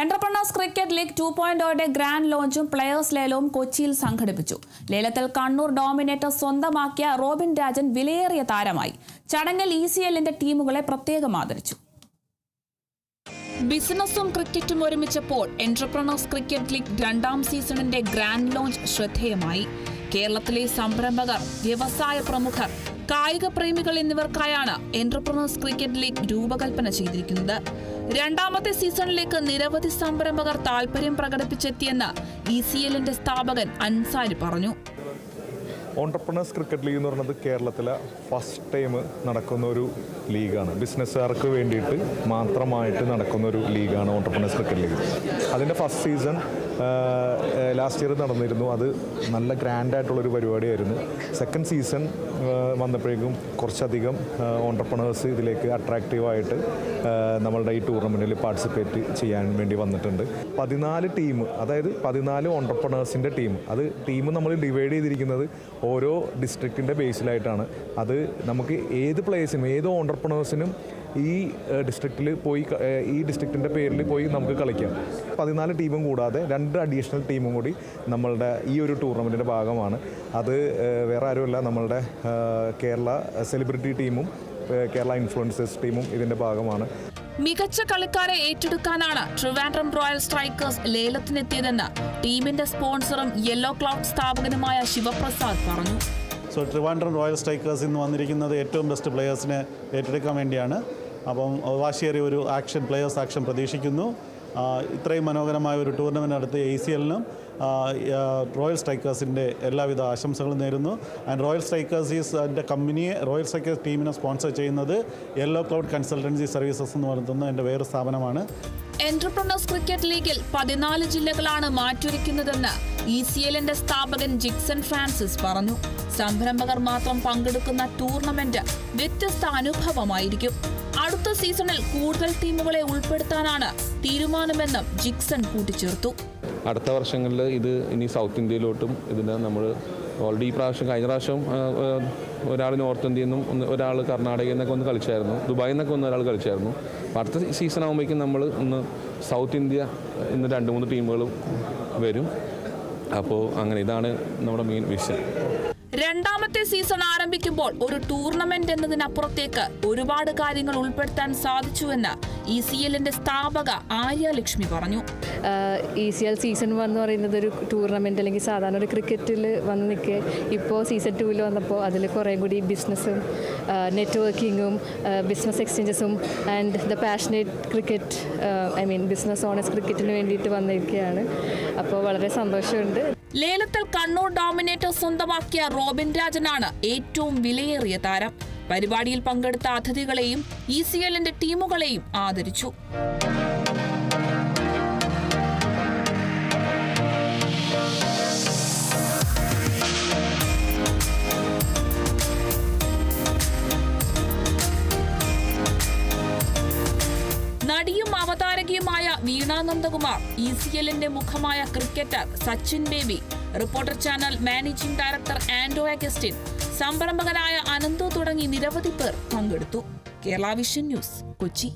Entrepreneurs cricket league 2.0 grand ലോഞ്ചും players ലേലവും കൊച്ചിയിൽ സംഘടിപ്പിച്ചു. ലേലത്തിൽ കണ്ണൂർ ഡോമിനേറ്റർ സ്വന്തമാക്കിയ റോബിൻ രാജൻ വിലയേറിയ താരമായി. ചടങ്ങിൽ ECLന്റെ ടീമുകളെ പ്രത്യേകം ആദരിച്ചു. ബിസിനസ്സും ക്രിക്കറ്റും ഒരുമിച്ചപ്പോൾ എന്റർപ്രണേഴ്സ് ക്രിക്കറ്റ് ലീഗ് 2ാം സീസണിന്റെ ഗ്രാൻഡ് ലോഞ്ച് ശ്രദ്ധേയമായി. കേരളത്തിലെ സംരംഭകർ, വ്യവസായ പ്രമുഖർ, കായിക പ്രേമികൾ എന്നിവർക്കായാണ് എന്റർപ്രണേഴ്സ് ക്രിക്കറ്റ് ലീഗ് രൂപകൽപ്പന ചെയ്തിരിക്കുന്നത്. 2ാമത്തെ സീസണിലേക്ക് നിരവധി സംരംഭകർ താൽപര്യം പ്രകടിപ്പിച്ചെത്തിയെന്ന് ECLന്റെ സ്ഥാപകൻ അൻസാരി പറഞ്ഞു. ഓണ്ടർപ്രണേഴ്സ് ക്രിക്കറ്റ് ലീഗ് എന്ന് പറയുന്നത് കേരളത്തിലെ ഫസ്റ്റ് ടൈം നടക്കുന്ന ഒരു ലീഗാണ്. ബിസിനസ്സുകാർക്ക് വേണ്ടിയിട്ട് മാത്രമായിട്ട് നടക്കുന്ന ഒരു ലീഗാണ് ഓണ്ടർപ്രണേഴ്സ് ക്രിക്കറ്റ് ലീഗ്. അതിൻ്റെ ഫസ്റ്റ് സീസൺ ലാസ്റ്റ് ഇയർ നടന്നിരുന്നു. അത് നല്ല ഗ്രാൻഡായിട്ടുള്ളൊരു പരിപാടിയായിരുന്നു. സെക്കൻഡ് സീസൺ വന്നപ്പോഴേക്കും കുറച്ചധികം ഓണ്ടർപ്രണേഴ്സ് ഇതിലേക്ക് അട്രാക്റ്റീവായിട്ട് നമ്മളുടെ ഈ ടൂർണമെൻറ്റിൽ പാർട്ടിസിപ്പേറ്റ് ചെയ്യാൻ വേണ്ടി വന്നിട്ടുണ്ട്. 14 ടീം, അതായത് 14 ഓണ്ടർപ്രണേഴ്സിൻ്റെ ടീം നമ്മൾ ഡിവൈഡ് ചെയ്തിരിക്കുന്നത് ഓരോ ഡിസ്ട്രിക്റ്റിൻ്റെ ബേസിലായിട്ടാണ്. അത് നമുക്ക് ഏത് പ്ലേസിനും ഏത് ഓണ്ടർപ്രണേഴ്സിനും ഈ ഡിസ്ട്രിക്റ്റിൽ പോയി ഈ ഡിസ്ട്രിക്റ്റിൻ്റെ പേരിൽ പോയി നമുക്ക് കളിക്കാം. 14 ടീമും കൂടാതെ 2 അഡീഷണൽ ടീമും കൂടി നമ്മളുടെ ഈ ഒരു ടൂർണമെൻറ്റിൻ്റെ ഭാഗമാണ്. അത് വേറെ ആരുമല്ല, നമ്മളുടെ കേരള സെലിബ്രിറ്റി ടീമും കേരള ഇൻഫ്ലുവൻസേഴ്സ് ടീമും ഇതിൻ്റെ ഭാഗമാണ്. മികച്ച കളിക്കാരെ ഏറ്റെടുക്കാനാണ് ട്രിവാൻഡ്രം റോയൽ സ്ട്രൈക്കേഴ്സ് ലേലത്തിനെത്തിയതെന്ന് ടീമിന്റെ സ്പോൺസറും യെല്ലോ ക്ലൗഡ് സ്ഥാപകനുമായ ശിവപ്രസാദ് പറഞ്ഞു. ട്രിവാൻഡ്രം റോയൽ സ്ട്രൈക്കേഴ്സ് ഇന്ന് വന്നിരിക്കുന്നത് ഏറ്റവും ബെസ്റ്റ് പ്ലെയേഴ്സിനെ ഏറ്റെടുക്കാൻ വേണ്ടിയാണ്. അപ്പം വാശിയേറിയ ഒരു പ്ലെയേഴ്സ് ആക്ഷൻ പ്രതീക്ഷിക്കുന്നു. ഇത്രയും മനോഹരമായ ഒരു ടൂർണമെൻറ്റ് നടത്തിയ ECLനും റോയൽ സ്ട്രൈക്കേഴ്സിൻ്റെ എല്ലാവിധ ആശംസകളും നേരുന്നു. ആൻഡ് റോയൽ സ്ട്രൈക്കേഴ്സ് കമ്പനിയെ റോയൽ സ്ട്രൈക്കേഴ്സ് ടീമിനെ സ്പോൺസർ ചെയ്യുന്നത് യെല്ലോ ക്ലൗഡ് കൺസൾട്ടൻസി സർവീസസ് എന്ന് പറയുന്ന എൻ്റെ വേറെ സ്ഥാപനമാണ്. എന്റർപ്രണേഴ്സ് ക്രിക്കറ്റ് ലീഗിൽ 14 ജില്ലകളാണ് മാറ്റൊരുക്കുന്നതെന്ന് ECLന്റെ സ്ഥാപകൻ ജിക്സൺ ഫ്രാൻസിസ് പറഞ്ഞു. സംരംഭകർ മാത്രം പങ്കെടുക്കുന്ന ടൂർണമെന്റ് വ്യത്യസ്ത അനുഭവമായിരിക്കും. അടുത്ത സീസണിൽ കൂടുതൽ ടീമുകളെ ഉൾപ്പെടുത്താനാണ് തീരുമാനമെന്നും ജിക്സൺ കൂട്ടിച്ചേർത്തു. അടുത്ത വർഷങ്ങളിൽ ഇത് ഇനി സൗത്ത് ഇന്ത്യയിലോട്ടും ഇതിന് നമ്മൾ ഓൾറെഡി കഴിഞ്ഞ പ്രാവശ്യം ഒരാൾ നോർത്ത് ഇന്ത്യയിൽ നിന്നും ഒരാൾ കർണാടകയിൽ നിന്നൊക്കെ ഒന്ന് കളിച്ചായിരുന്നു, ദുബായിൽ നിന്നൊക്കെ ഒരാൾ കളിച്ചായിരുന്നു. അടുത്ത സീസൺ ആകുമ്പോഴേക്കും നമ്മൾ സൗത്ത് ഇന്ത്യ 2-3 ടീമുകളും വരും. അപ്പോൾ അങ്ങനെ ഇതാണ് നമ്മുടെ മെയിൻ വിഷൻ. 2ാമത്തെ സീസൺ ആരംഭിക്കുമ്പോൾ ഒരു ടൂർണമെന്റ് എന്നതിനപ്പുറത്തേക്ക് ഒരുപാട് കാര്യങ്ങൾ ഉൾപ്പെടുത്താൻ സാധിച്ചുവെന്ന് ECLന്റെ സ്ഥാപക ആര്യ ലക്ഷ്മി പറഞ്ഞു. ECL സീസൺ 1 എന്ന് പറയുന്നത് ഒരു ടൂർണമെൻറ്റ് അല്ലെങ്കിൽ സാധാരണ ഒരു ക്രിക്കറ്റിൽ വന്ന് നിൽക്കെ ഇപ്പോൾ സീസൺ 2 വന്നപ്പോൾ അതിൽ കുറേ കൂടി ബിസിനസ്സും നെറ്റ്വർക്കിങ്ങും ബിസിനസ് എക്സ്ചേഞ്ചസും and the passionate cricket business owners ക്രിക്കറ്റിന് വേണ്ടിയിട്ട് വന്നിരിക്കുകയാണ്. അപ്പോൾ വളരെ സന്തോഷമുണ്ട്. ലേലത്തിൽ കണ്ണൂർ ഡോമിനേറ്റർ സ്വന്തമാക്കിയ റോബിൻ രാജനാണ് ഏറ്റവും വിലയേറിയ താരം. പരിപാടിയിൽ പങ്കെടുത്ത അതിഥികളെയും ECLന്റെ ടീമുകളെയും ആദരിച്ചു. നടിയും അവതാരകയുമായ വീണ നന്ദകുമാർ, ECLന്റെ മുഖമായ cricketer Sachin Baby, reporter channel managing director Anto Augustine, സംരംഭകനായ അനന്തു തുടങ്ങി നിരവധി പേർ പങ്കെടുത്തു. Kerala vision news, Kochi.